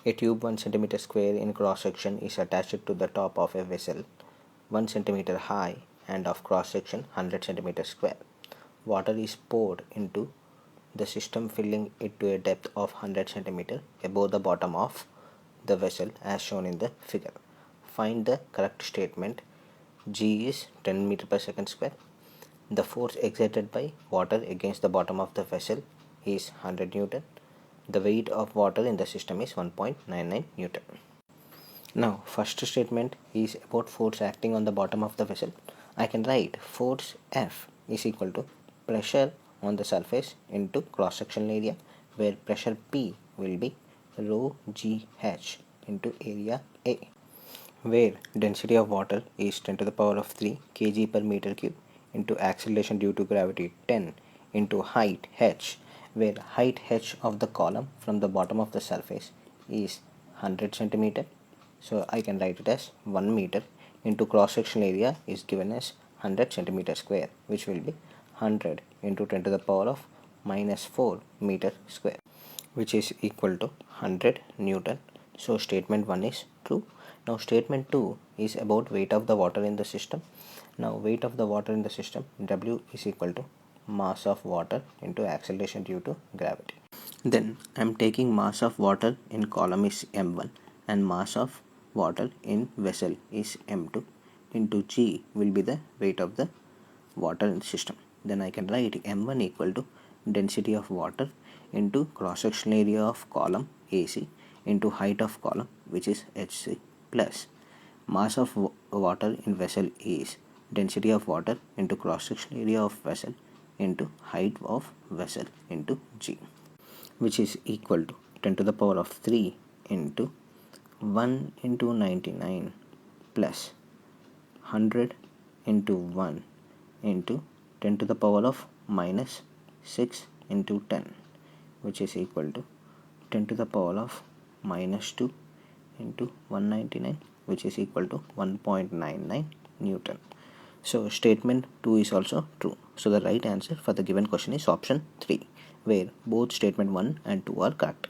A tube 1 centimeter square in cross section is attached to the top of a vessel 1 centimeter high and of cross section 100 centimeter square. Water is poured into the system, filling it to a depth of 100 centimeter above the bottom of the vessel as shown in the figure. Find the correct statement. G is 10 meter per second square. The force exerted by water against the bottom of the vessel is 100 Newton. The weight of water in the system is 1.99 Newton. Now, first statement is about force acting on the bottom of the vessel. I can write force F is equal to pressure on the surface into cross-sectional area, where pressure P will be rho GH into area A, where density of water is 10 to the power of 3 kg per meter cube into acceleration due to gravity 10 into height h, where height h of the column from the bottom of the surface is 100 centimeter. So I can write it as 1 meter into cross sectional area is given as 100 centimeter square, which will be 100 into 10 to the power of minus 4 meter square, which is equal to 100 Newton. So statement 1 is true. Now statement 2 is about weight of the water in the system. Now weight of the water in the system, W is equal to mass of water into acceleration due to gravity. Then I am taking mass of water in column is m1 and mass of water in vessel is m2 into G will be the weight of the water in the system. Then I can write m1 equal to density of water into cross-sectional area of column AC into height of column, which is HC, plus mass of water in vessel is density of water into cross-sectional area of vessel into height of vessel into G, which is equal to 10 to the power of 3 into 1 into 99 plus 100 into 1 into 10 to the power of minus 6 into 10, which is equal to 10 to the power of minus 2 into 199, which is equal to 1.99 Newton. So statement 2 is also true. So the right answer for the given question is option 3, where both statement 1 and 2 are correct.